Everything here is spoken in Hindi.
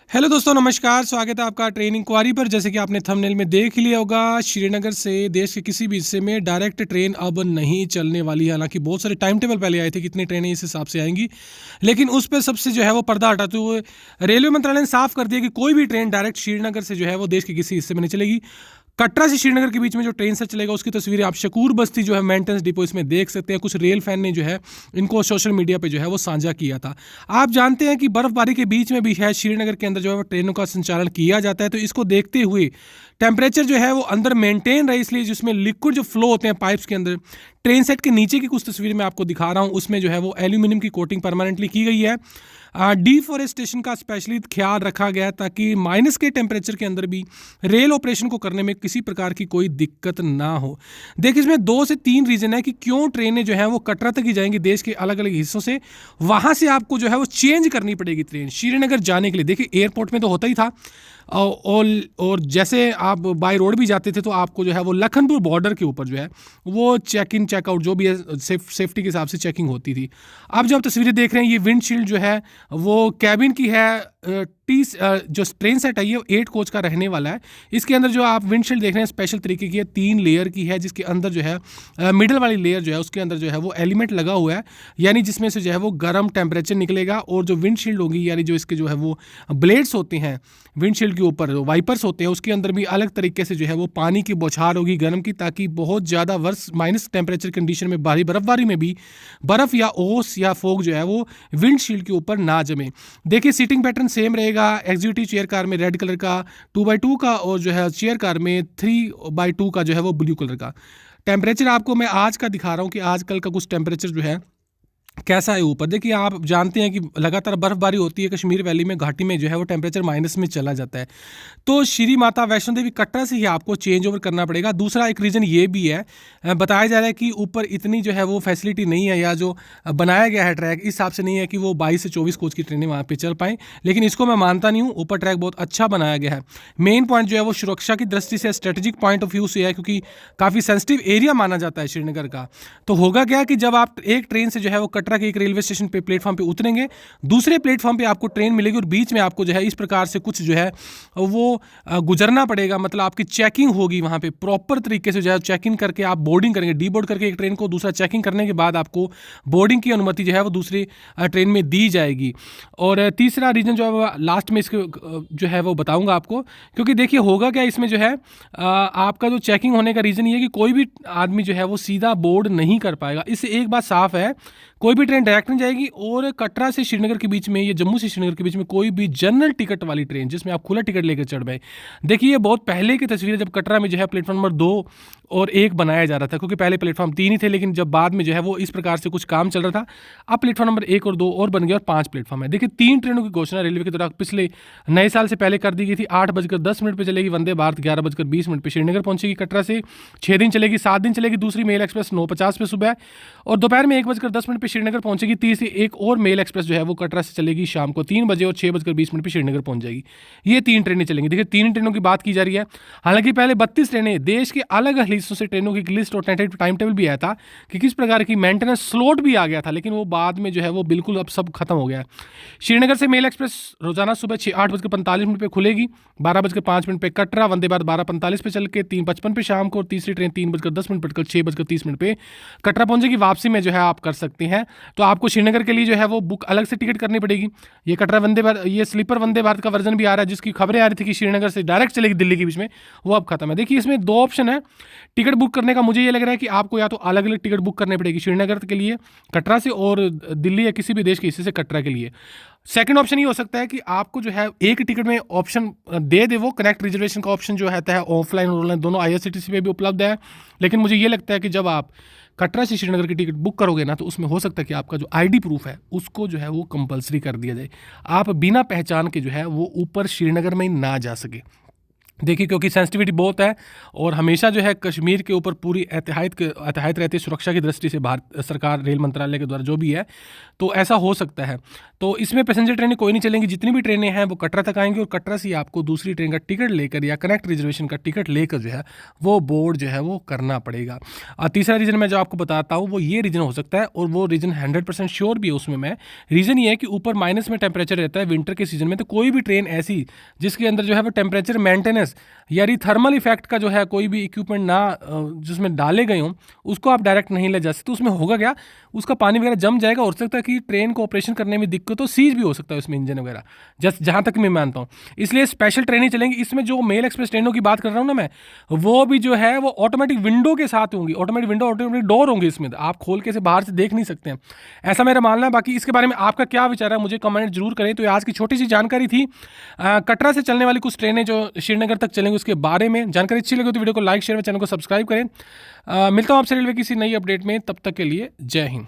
हेलो दोस्तों, नमस्कार। स्वागत है आपका ट्रेन इंक्वायरी पर। जैसे कि आपने थंबनेल में देख लिया होगा, श्रीनगर से देश के किसी भी हिस्से में डायरेक्ट ट्रेन अब नहीं चलने वाली है। हालांकि बहुत सारे टाइम टेबल पहले आए थे कितनी ट्रेनें इस हिसाब से आएंगी, लेकिन उस पर सबसे जो है वो पर्दा हटाते हुए रेलवे मंत्रालय ने साफ कर दिया कि कोई भी ट्रेन डायरेक्ट श्रीनगर से जो है वो देश के किसी हिस्से में नहीं चलेगी। कटरा से श्रीनगर के बीच में जो ट्रेन से चलेगा उसकी तस्वीरें आप शकूर बस्ती जो है मेंटेनेंस डिपो इसमें देख सकते हैं। कुछ रेल फैन ने जो है इनको सोशल मीडिया पे जो है वो साझा किया था। आप जानते हैं कि बर्फबारी के बीच में भी है श्रीनगर के अंदर जो है वो ट्रेनों का संचालन किया जाता है, तो इसको देखते हुए टेम्परेचर जो है वो अंदर मेंटेन रहे, इसलिए जिसमें लिक्विड जो फ्लो होते हैं पाइप्स के अंदर, ट्रेन सेट के नीचे की कुछ तस्वीर मैं आपको दिखा रहा हूँ, उसमें जो है वो एल्यूमिनियम की कोटिंग परमानेंटली की गई है। डिफॉरेस्टेशन का स्पेशली ख्याल रखा गया ताकि माइनस के टेम्परेचर के अंदर भी रेल ऑपरेशन को करने में किसी प्रकार की कोई दिक्कत ना हो। देखिए, इसमें 2 से 3 रीजन है कि क्यों ट्रेनें जो है वो कटरा तक ही जाएंगी देश के अलग अलग हिस्सों से। वहां से आपको जो है वो चेंज करनी पड़ेगी ट्रेन श्रीनगर जाने के लिए। देखिए, एयरपोर्ट में तो होता ही था, और जैसे आप बाय रोड भी जाते थे तो आपको जो है वो लखनपुर बॉर्डर के ऊपर जो है वो चेक इन चेकआउट जो भी है सेफ्टी के हिसाब से चेकिंग होती थी। अब जो आप तस्वीरें देख रहे हैं, ये विंडशील्ड जो है वो कैबिन की है। जो ट्रेन सेट है ये 8 कोच का रहने वाला है। इसके अंदर जो आप विंडशील्ड देख रहे हैं स्पेशल तरीके की है, 3 लेयर की है, जिसके अंदर जो है मिडल वाली लेयर जो है उसके अंदर जो है वो एलिमेंट लगा हुआ है, यानी जिसमें से जो है वो गर्म टेम्परेचर निकलेगा। और जो विंडशील्ड होगी, यानी जो इसके जो है वो ब्लेड्स होते हैं विंडशील्ड के ऊपर, वाइपर्स होते हैं, उसके अंदर भी अलग तरीके से जो है वो पानी की बौछार होगी गर्म की, ताकि बहुत ज़्यादा वर्ष माइनस टेम्परेचर कंडीशन में भारी बर्फबारी में भी बर्फ़ या ओस या फोग जो है वो विंडशील्ड के ऊपर ना जमे। देखिए, सीटिंग पैटर्न सेम रहेगा। एग्जीक्यूटिव चेयर कार में रेड कलर का 2x2 का, और जो है चेयर कार में 3x2 का जो है वो ब्लू कलर का। टेम्परेचर आपको मैं आज का दिखा रहा हूँ कि आजकल का कुछ टेम्परेचर जो है कैसा है ऊपर। देखिए, आप जानते हैं कि लगातार बर्फबारी होती है कश्मीर वैली में, घाटी में जो है वो टेम्परेचर माइनस में चला जाता है। तो श्री माता वैष्णो देवी कटरा से ही आपको चेंज ओवर करना पड़ेगा। दूसरा एक रीज़न ये भी है, बताया जा रहा है कि ऊपर इतनी जो है वो फैसिलिटी नहीं है, या जो बनाया गया है ट्रैक इस हिसाब से नहीं है कि वो 22 से 24 कोच की ट्रेनें वहाँ पर चल पाएँ। लेकिन इसको मैं मानता नहीं हूँ, ऊपर ट्रैक बहुत अच्छा बनाया गया है। मेन पॉइंट जो है वो सुरक्षा की दृष्टि से स्ट्रेटेजिक पॉइंट ऑफ व्यू से है, क्योंकि काफ़ी सेंसिटिव एरिया माना जाता है श्रीनगर का। तो होगा क्या कि जब आप एक ट्रेन से जो है वो कटरा के एक रेलवे स्टेशन पे प्लेटफॉर्म पे उतरेंगे, दूसरे प्लेटफॉर्म पे आपको ट्रेन मिलेगी, और बीच में आपको जो है इस प्रकार से कुछ जो है वो गुजरना पड़ेगा। मतलब आपकी चेकिंग होगी वहाँ पे प्रॉपर तरीके से, जो है चेक इन करके आप बोर्डिंग करेंगे, डी बोर्ड करके एक ट्रेन को, दूसरा चेकिंग करने के बाद आपको बोर्डिंग की अनुमति जो है वो दूसरी ट्रेन में दी जाएगी। और तीसरा रीजन जो है लास्ट में इसके जो है वो बताऊंगा आपको, क्योंकि देखिए होगा क्या इसमें जो है आपका जो चेकिंग होने का रीज़न ये है कि कोई भी आदमी जो है वो सीधा बोर्ड नहीं कर पाएगा। इससे एक बात साफ है, कोई भी ट्रेन डायरेक्ट नहीं जाएगी। और कटरा से श्रीनगर के बीच में, या जम्मू से श्रीनगर के बीच में कोई भी जनरल टिकट वाली ट्रेन जिसमें आप खुला टिकट लेकर चढ़ पाए। देखिए, ये बहुत पहले की तस्वीर है जब कटरा में जो है प्लेटफॉर्म नंबर 2 और 1 बनाया जा रहा था, क्योंकि पहले प्लेटफॉर्म 3 ही थे, लेकिन जब बाद में जो है वो इस प्रकार से कुछ काम चल रहा था, अब प्लेटफॉर्म नंबर 1 और 2 और बन गया और 5 प्लेटफॉर्म है। देखिए, 3 ट्रेनों की घोषणा रेलवे के द्वारा पिछले नए साल से पहले कर दी गई थी। 8:10 पर चलेगी वंदे भारत, 11:20 पर श्रीनगर पहुंचेगी कटरा से, 6 दिन चलेगी, 7 दिन चलेगी दूसरी मेल एक्सप्रेस 9:50 पे सुबह, और दोपहर में 1:10 पर श्रीनगर पहुंचेगी। तीसरी एक और मेल एक्सप्रेस जो है वो कटरा से चलेगी शाम को 3 बजे, और 6:20 पर श्रीनगर पहुंच जाएगी। ये 3 ट्रेनें चलेंगी। देखिए, 3 ट्रेनों की बात की जा रही है। हालांकि पहले 32 ट्रेनें देश के अलग अलग हिस्सों से ट्रेनों की लिस्ट और टाइम टेबल भी आया था कि किस प्रकार की मेंटेनेंस स्लॉट भी आ गया था, लेकिन वो बाद में जो है वो बिल्कुल अब सब खत्म हो गया है। श्रीनगर से मेल एक्सप्रेस रोजाना सुबह 8:45 पे खुलेगी, 12:05 पे कटरा, वंदे भारत 12:45 पे चल के 3:55 पे शाम को, और तीसरी ट्रेन 3:10 पर 6:30 पे कटरा पहुंचेगी। वापसी में जो है आप कर सकते हैं, तो आपको श्रीनगर के लिए जो है वो बुक अलग से टिकट करनी पड़ेगी। ये कटरा वंदे भारत, ये स्लीपर वंदे भारत का वर्जन भी आ रहा है, जिसकी खबरें आ रही थी कि श्रीनगर से डायरेक्ट चलेगी दिल्ली के बीच में, वो अब खत्म है। देखिए, इसमें 2 ऑप्शन है टिकट बुक करने का। मुझे ये लग रहा है कि आपको या तो अलग अलग टिकट बुक करनी पड़ेगी श्रीनगर के लिए कटरा से, और दिल्ली या किसी भी देश के हिस्से से कटरा के लिए। सेकंड ऑप्शन ये हो सकता है कि आपको जो है एक टिकट में ऑप्शन दे वो कनेक्ट रिजर्वेशन का ऑप्शन जो है ऑफलाइन और ऑनलाइन दोनों IRCTC पे भी उपलब्ध है। लेकिन मुझे ये लगता है कि जब आप कटरा से श्रीनगर की टिकट बुक करोगे ना, तो उसमें हो सकता है कि आपका जो ID प्रूफ है उसको जो है वो कंपलसरी कर दिया जाए, आप बिना पहचान के जो है वो ऊपर श्रीनगर में ना जा सके। देखिए, क्योंकि सेंसिटिविटी बहुत है और हमेशा जो है कश्मीर के ऊपर पूरी एहतियात रहती है सुरक्षा की दृष्टि से, भारत सरकार रेल मंत्रालय के द्वारा जो भी है, तो ऐसा हो सकता है। तो इसमें पैसेंजर ट्रेनें कोई नहीं चलेंगी, जितनी भी ट्रेनें हैं वो कटरा तक आएंगी और कटरा से ही आपको दूसरी ट्रेन का टिकट लेकर या कनेक्ट रिजर्वेशन का टिकट लेकर जो है वो बोर्ड जो है वो करना पड़ेगा। तीसरा रीज़न मैं जो आपको बताता हूँ वो ये रीज़न हो सकता है, और वो रीज़न 100% श्योर भी है उसमें मैं। रीज़न ये है कि ऊपर माइनस में टेम्परेचर रहता है विंटर के सीजन में, तो कोई भी ट्रेन ऐसी जिसके अंदर जो है वो टेम्परेचर मेंटेनेंस या थर्मल इफेक्ट का जो है कोई भी इक्विपमेंट ना जिसमें डाले गए हों, उसको आप डायरेक्ट नहीं ले जा सकते। उसमें होगा क्या, उसका पानी वगैरह जम जाएगा, हो सकता है कि ट्रेन को ऑपरेशन करने में दिक्कत हो, सीज भी हो सकता है उसमें इंजन वगैरह, जहाँ तक मैं मानता हूँ। इसलिए स्पेशल ट्रेनें चलेंगी। इसमें जो मेल एक्सप्रेस ट्रेनों की बात कर रहा हूँ ना मैं, वो भी जो है वो ऑटोमेटिक विंडो के साथ होंगी, ऑटोमेटिक विंडो ऑटोमेटिक डोर होंगे, इसमें आप खोल के से बाहर से देख नहीं सकते हैं, ऐसा मेरा मानना है। बाकी इसके बारे में आपका क्या विचार है मुझे कमेंट जरूर करें। तो ये आज की छोटी सी जानकारी थी कटरा से चलने वाली कुछ ट्रेनें जो श्रीनगर तक चलेंगी उसके बारे में। जानकारी अच्छी लगी तो वीडियो को लाइक शेयर और चैनल को सब्सक्राइब करें। मिलता हूं आपसे रेलवे किसी नई अपडेट में, तब तक के लिए जय हिंद।